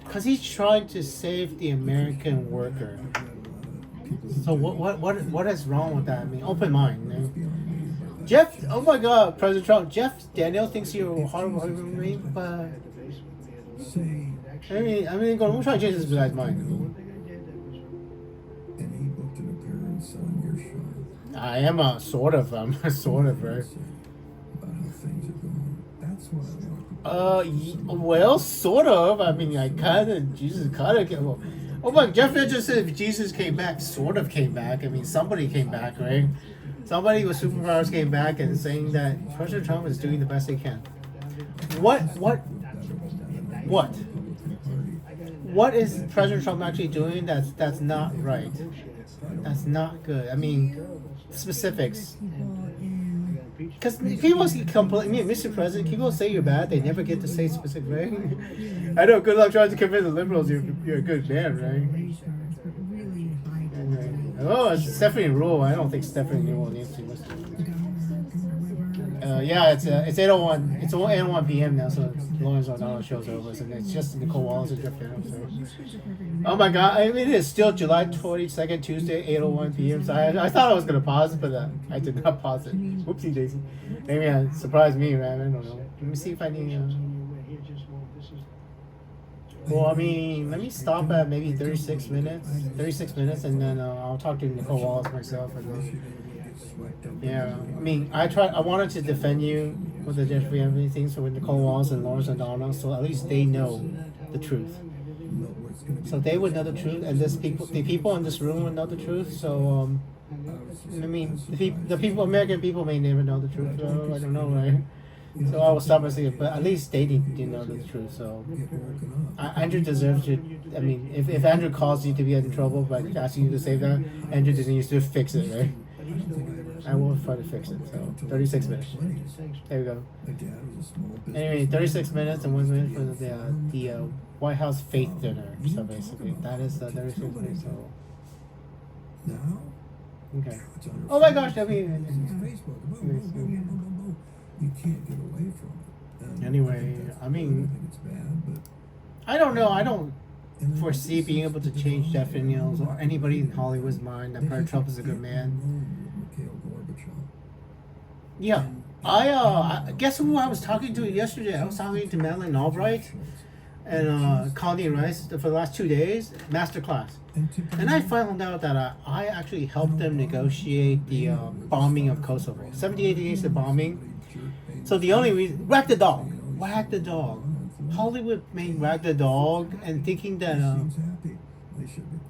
Because he's trying to save the American worker. So what is wrong with that? I mean, open mind. You know? Jeff, oh my God, President Trump, Jeff Daniels thinks you're a horrible human being, but I'm trying to change this guy's mind. And he booked an appearance on your show. I am a sort of, right? About how things are going. That's what I want. Well, sort of. I mean, Jesus kind of came. Oh my, Jeff just said if Jesus came back, sort of came back. I mean, somebody came back, right? Somebody with superpowers came back and saying that President Trump is doing the best he can. What is President Trump actually doing that's not right? That's not good. I mean, specifics. Because people complain, Mr. President, people say you're bad, they never get to say specific, right? I know, good luck trying to convince the liberals you're a good man, right? Oh, it's Stephanie Rule. I don't think Stephanie Rule needs to listen. Yeah, it's 8:01. It's 8:01 p.m. now, so Lawrence O'Donnell show's over, and it's just Nicolle Wallace and Jeff Daniels. So. Oh my God! I mean, it is still July 22nd, Tuesday, 8:01 p.m. So I thought I was gonna pause it, but I did not pause it. Whoopsie daisy. Maybe it surprised me, man. I don't know. Let me see if I need. Well, I mean, let me stop at maybe 36 minutes. 36 minutes, and then I'll talk to Nicolle Wallace myself. And yeah, I mean, I wanted to defend you with the Jeffrey Epstein things so with Nicolle Wallace and Lawrence O'Donnell, so at least they know the truth. So they would know the truth, and the people in this room would know the truth. So, I mean, the people, American people may never know the truth. So I don't know, right? So I will stop and say, but at least they did know the truth. So Andrew deserves to. I mean, if Andrew calls you to be in trouble by asking you to save that, Andrew needs to fix it, right? I will try to fix it. So 36 minutes. There we go. Anyway, 36 minutes and 1 minute for the White House faith dinner. So basically, that is the 36 minutes. So. Okay. Oh my gosh! I mean. You can't get away from it. Anyway, I mean, I don't know. I don't foresee being able to change Jeff Daniels or anybody in Hollywood's mind that President Trump is a good man. Yeah, I guess who I was talking to yesterday. I was talking to Madeleine Albright and Connie Rice for the last 2 days, masterclass. And I found out that I actually helped them negotiate the bombing of Kosovo. 78 days of bombing. So the only reason, whack the dog. Hollywood made Wag the Dog and thinking that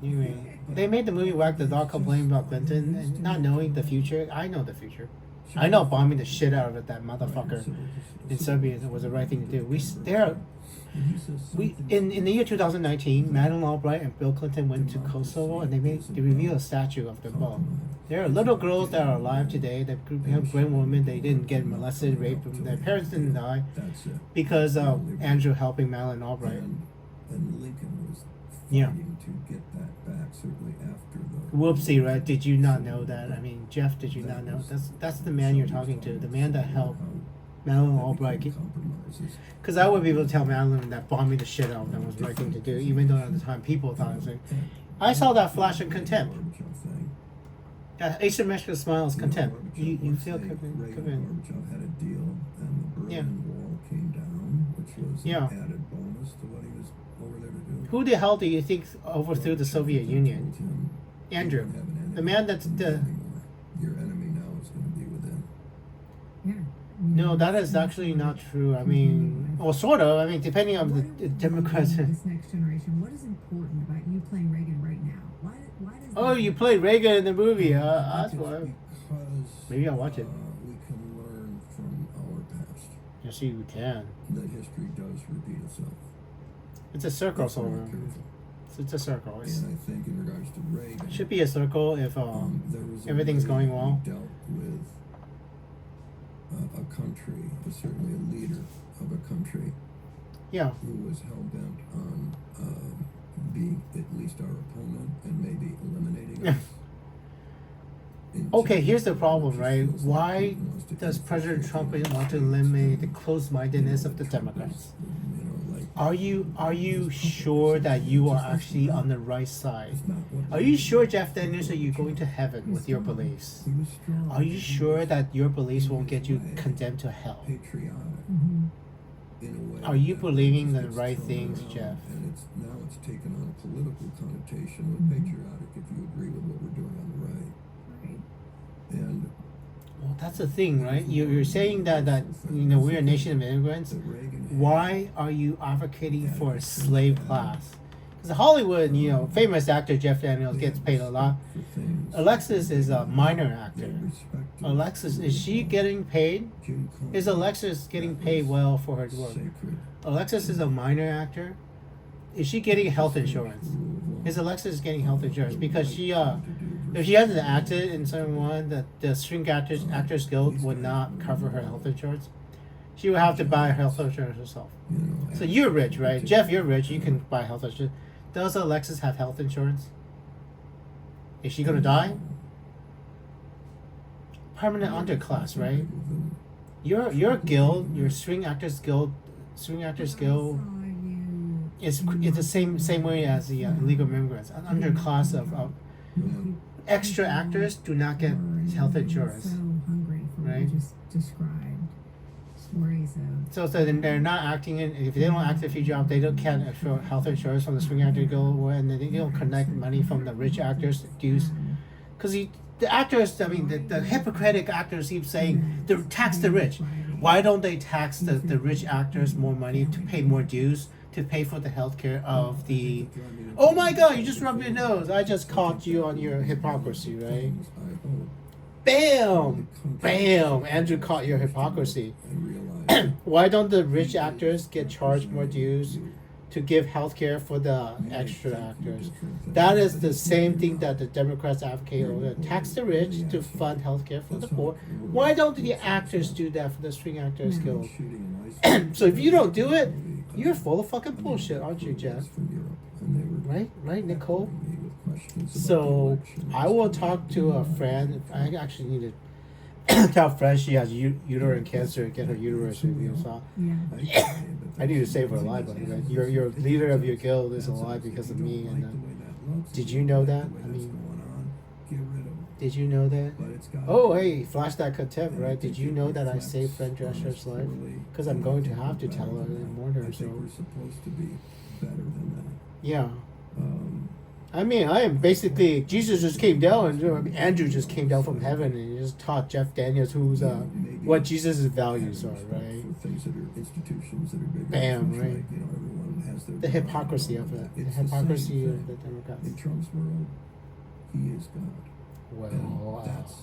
anyway, they made the movie Wag the Dog complaining about Clinton and not knowing the future. I know the future. I know bombing the shit out of that motherfucker in Serbia was the right thing to do. In the year 2019, Madeleine Albright and Bill Clinton went to Kosovo and they revealed a statue of them both. There are little girls that are alive today that have grown women. They didn't get molested, raped, their parents didn't die because of Andrew helping Madeleine Albright. And Lincoln was Yeah. fighting to get that back, certainly after the. Whoopsie, right? Did you not know that? I mean, Jeff, did you not know? That's the man you're talking to, the man that helped Madeleine Albright. Because I would be able to tell Madeleine that bombing the shit out of them was the right thing to do, even though at the time people thought it was like. I saw that flash of contempt. That asymmetrical smile is contempt. You feel convinced. Gorbachev had a deal, and the Berlin Wall came down, which was an added bonus to what he was over there to do. Who the hell do you think overthrew the Soviet Union? Andrew, the man that's the. Your enemy now is going to be within. No, that is actually not true. I mean, well, sort of. I mean, depending on the Democrats. This next generation, what is important about you playing Reagan right now? Why does Oh, you played Reagan in the movie. That's why. Because Maybe I'll watch it. we can learn from our past. Yes, you can. That history does repeat itself. It's a circle, If we're so. not careful. It's a circle. It's, And I think in regards to Reagan, it should be a circle if there was a everything's way going he well. dealt with a country, certainly a leader of a country Yeah. who was hell bent on being at least our opponent and maybe eliminating us. Okay, here's the problem, right? Feels like Why Putin wants to does keep President the Trump faith want to of eliminate the Trump. close-mindedness of the Trump is, Democrats? like, Are you sure that you are actually on the right side? it's not what Are you sure, Jeff Daniels, that you're going to heaven with your beliefs? he was strong. Are you He sure was that your beliefs won't get you way condemned to hell? patriotic Mm-hmm. in a way. Are you that believing just the gets right thrown things, around, Jeff? And now it's taken on a political connotation with Mhm. patriotic, if you agree with what we're doing on the right. Right. And Well, that's the thing, right? You're saying that we're a nation of immigrants. that Reagan had Why are you advocating for a slave class? Because Hollywood, famous actor Jeff Daniels gets paid a lot. for things Alexis is a minor they actor. respected. Alexis, is she getting paid? Jim Crow, Is Alexis getting that paid was well for her work? sacred. Alexis is a minor actor. Is she getting health insurance? Rule of law. Is Alexis getting health insurance? The Because right she thing to do if versus she hasn't acted in someone that the String Actors Guild would not cover her health insurance, she would have to buy health insurance herself. So you're rich, right? Jeff, you're rich. You can buy health insurance. Does Alexis have health insurance? Is she gonna die? Permanent underclass, right? Your guild, your String Actors Guild is the same way as the illegal immigrants, an underclass of extra actors do not get health insurance. So hungry for what Right? you just described. Stories of So then they're not acting in. If they don't act a few jobs, they can't afford health insurance from the String Actor Guild, and then they don't connect money from the rich actors dues. Because the actors, I mean, the Hippocratic actors keep saying to tax the rich. Why don't they tax the rich actors more money to pay more dues to pay for the health care of the? Oh my God! You just rubbed your nose. I just caught you on your hypocrisy, right? Bam, bam! Andrew caught your hypocrisy. Why don't the rich actors get charged more dues to give health care for the extra actors? That is the same thing that the Democrats advocate over. Tax the rich to fund health care for the poor. Why don't the actors do that for the String Actors Guild? So if you don't do it, you're full of fucking bullshit, aren't you, Jeff? Right, Nicolle? So I will talk to a friend. I actually need to tell Fred she has uterine cancer and get her uterus removed. So yeah. I need to save her alive. Right? Your leader of your guild is alive because of me. And did you know that? I mean, did you know that? Oh, hey, flash that contempt, right? Did you know that I saved Fred Drescher's life? Because I'm going to have to tell her and warn her. So we're supposed to be better than that. yeah. I mean, I am basically Jesus just came down, and Andrew just came down from heaven, and he just taught Jeff Daniels what Jesus' values are, right? For things that are institutions that are bigger. Bam, things right. Like, everyone has their The hypocrisy of it, the hypocrisy of the Democrats. In Trump's world, he is God. Well, And that's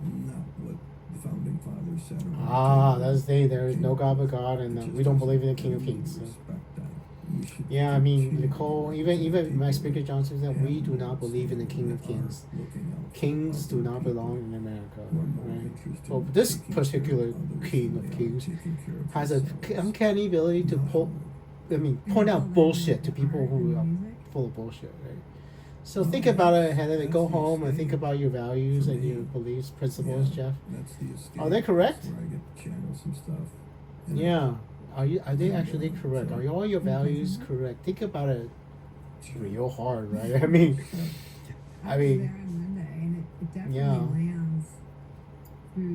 not what the founding fathers said. that's the thing. There is no God but God, and we don't believe in the King of Kings. So. Yeah, I mean, Nicolle, even my Speaker Johnson said we do not believe in the King of Kings. Kings do not belong in America, right? Well, this particular King of Kings has an uncanny ability to point out bullshit to people who are full of bullshit, right? So think about it ahead of it. Go home and think about your values and your beliefs, principles, Jeff. Are they correct? Where I get to channel some stuff. Yeah. Are they actually correct? Are all your values correct? Think about it real hard, right? I mean, I was there on Monday, and it definitely yeah. lands.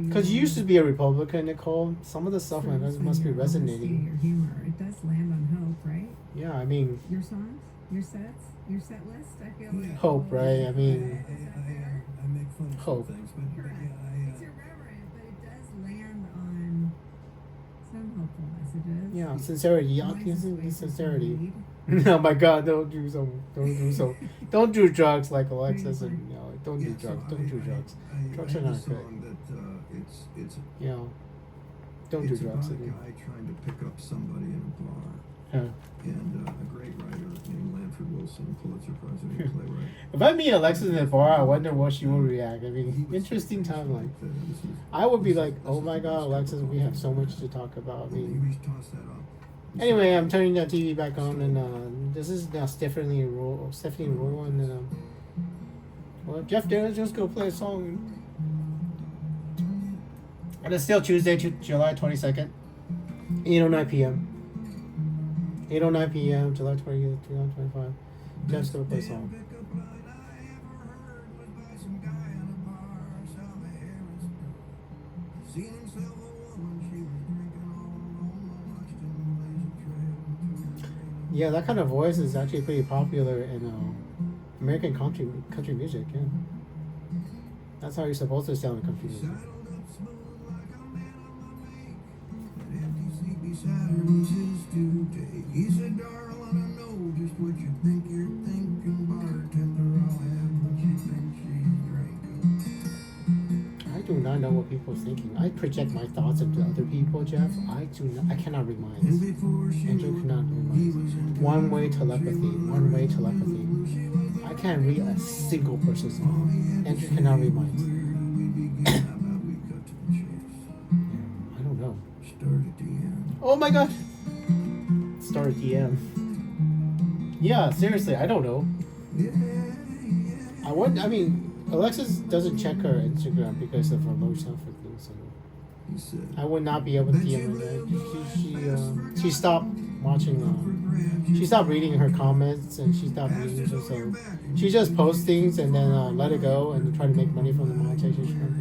Because you used to be a Republican, Nicolle. Some of the stuff must be resonating. Your humor, it does land on hope, right? Yeah, I mean, Your songs, your sets, your set list. I feel like hope, right? I mean, I make fun of hope. some things, but Correct. It's irreverent, but it does land on some hopeful messages. Yeah, sincerity. Yeah, Mine's give just me way for sincerity. greed. Oh my God! Don't do drugs like Alexis, and don't do drugs. Don't do drugs. Drugs are not good. It's Don't do it's drugs. about a guy trying to pick up somebody in a bar. Huh. and a great writer named Lanford Wilson, Pulitzer Prize-winning playwright. If I meet Alexis in a bar, I wonder what she will react. I mean, He was interesting timeline. that this is- I would be like, this oh is my the god, best Alexis, we have so ever. much to talk about. I Well, mean, you toss that up. anyway, I'm turning that TV back on, and this is now Stephanie Roll, and well, Jeff Darren's just go play a song. And it's still Tuesday, July 22nd, 8:09 p.m. 8:09 p.m. July 20th, 2025. Jeff's gonna play a song. Yeah, that kind of voice is actually pretty popular in American country music. Yeah, that's how you're supposed to sound in country music. He said, darling, I know just what you think you're thinking, bartender. I'll have what you think she's drinking. I do not know what people are thinking. I project my thoughts into other people, Jeff. I cannot read minds. Andrew cannot read minds. One-way telepathy. One-way telepathy. I can't read a single person's mind. Andrew cannot read minds. Yeah, I don't know. start at the end. Oh my god. Start at the end. Yeah, seriously, I don't know. I mean, Alexis doesn't check her Instagram because of her low self-esteem, so He said, I would not be able to DM her. She stopped watching. She stopped reading her comments, and she stopped reading. So she just posts things and then let it go and try to make money from the monetization.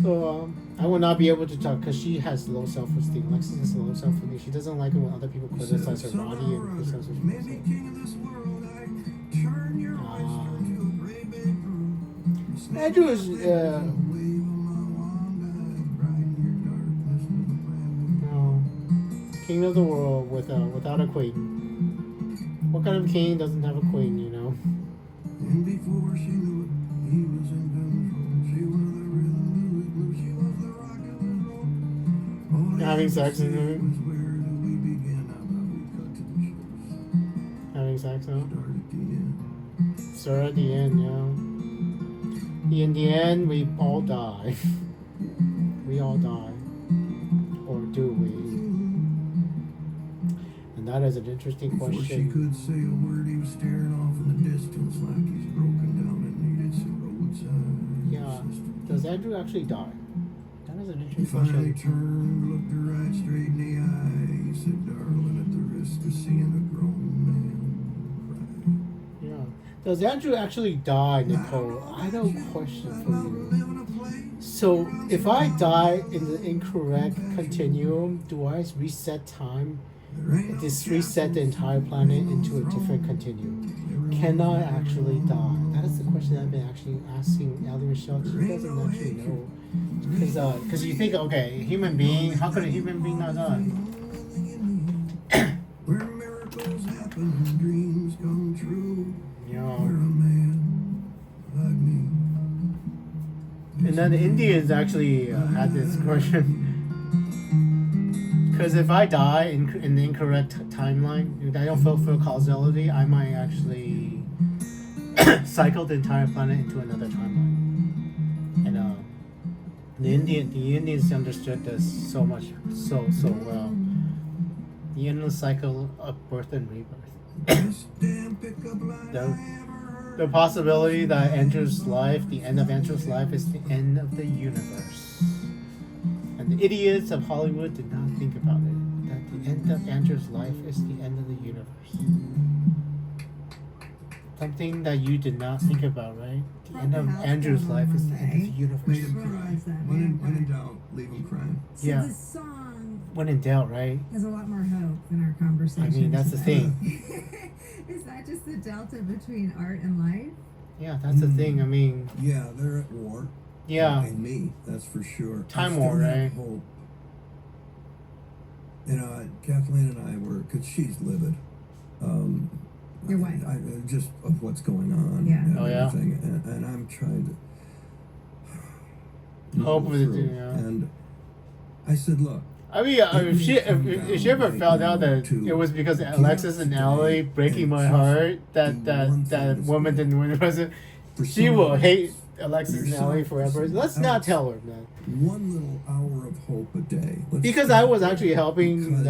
So I will not be able to talk because she has low self-esteem. Alexis has low self-esteem. She doesn't like it when other people criticize her body and criticize her. Andrew is king of the world without a queen. What kind of king doesn't have a queen, you know? and before she knew it, he was in control. She was the rhythm, music, blues. She was the rock and roll. All he Having had to sex say in there? was, where do we begin? How about we cut to the chase? Having sex now? Start at the end. Start at the end, yeah. In the end, we all die. We all die. Or do we? And that is an interesting Before she question. could say a word, he was staring off in the distance like he's broken down and needed some roadside Yeah. assistance. Does Andrew actually die? That is an He interesting finally question. turned, looked her right straight in the eye. He said, darling, at the risk of seeing a grown man cry. Yeah. Does Andrew actually die, Nicolle? I have a question for you. So, if I die in the incorrect continuum, do I reset time? Just reset the entire planet into a different continuum? Can I actually die? That is the question I've been actually asking Ellie Michelle. She doesn't actually know. Because you think, okay, a human being, how could a human being not die? Where miracles happen and dreams come true. Yeah. Where a man like me. And then the Indians actually had this question. Because if I die in the incorrect timeline, if I don't fulfill causality, I might actually cycle the entire planet into another timeline. And the Indians understood this so well. The endless cycle of birth and rebirth. Best damn pickup line I ever heard. The possibility that Andrew's life, the end of Andrew's life, is the end of the universe. And the idiots of Hollywood did not think about it. That the end of Andrew's life is the end of the universe. Something that you did not think about, right? The end of Andrew's life is the end of the Made universe. him cry. When in doubt, leave him crying. So Yeah. this song When in doubt, right? has a lot more hope than our conversation. I mean, that's the thing. Is that just the delta between art and life? Yeah, that's the thing. I mean, Yeah, they're at war. yeah. And me, that's for sure. Time I still war, have right? Hope. You know, Kathleen and I were, because she's livid. Your wife. Just of what's going on. Yeah. And Oh, yeah? everything. And I'm trying to Hope go with it, through. yeah. And I said, look, I mean, if she ever found out that it was because Alexis and Allie breaking my heart that woman didn't win the president, she will hate Alexis and Allie forever. Let's not tell her, man. One little hour of hope a day. Because I was actually helping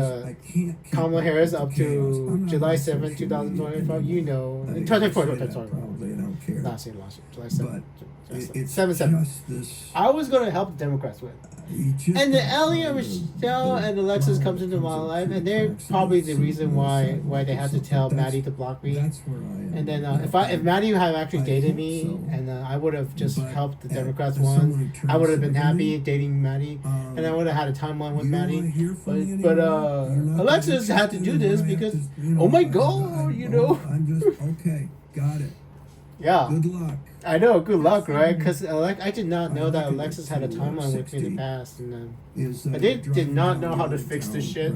Kamala Harris up to July 7th, 2025. You know, 2024. Sorry, probably I don't care. last year, July 7th. It's 7/7. just this. I was gonna help the Democrats win. And then Ellie and Michelle and Alexis comes into my life, and they're probably the reason why they had to tell Maddie to block me. That's where I am. And then if Maddie had actually dated me, and I would have just helped the Democrats win, I would have been happy dating Maddie, and I would have had a timeline with Maddie. But Alexis had to do this because, oh my God, you know. I'm just okay. Got it. Yeah. Good luck. I know, good luck, right? Because I did not know that Alexis had a timeline with me in the past, and they did not know how to fix this shit.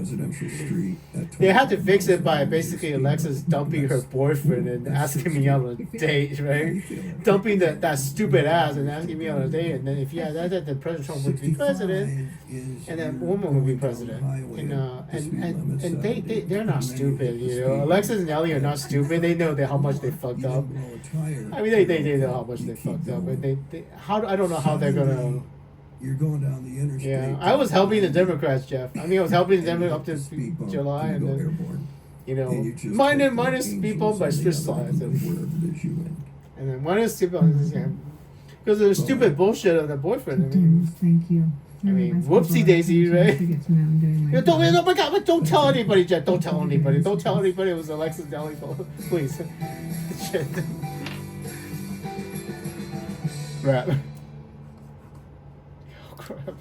They had to fix it by basically Alexis dumping her boyfriend and asking me out on a date, right? Dumping that stupid ass and asking me out on a date, and then if you had that, then President Trump would be president, and then woman would be president. And they're not stupid, you know. Alexis and Ellie are not stupid. They know how much they fucked up. I mean, they know how much they fucked up, but I don't know how they're gonna. You're going down the interstate. Yeah, I was helping the Democrats, Jeff. I mean, I was helping them up to July, and then, you know, minus people by switch sides, and then minus people because of the stupid bullshit of the boyfriend. I mean, Thank you. I mean, whoopsie daisy, right? Don't tell anybody, Jeff. Don't tell anybody. Don't tell anybody it was Alexis Deli, please. Shit. Crap. Oh, crap.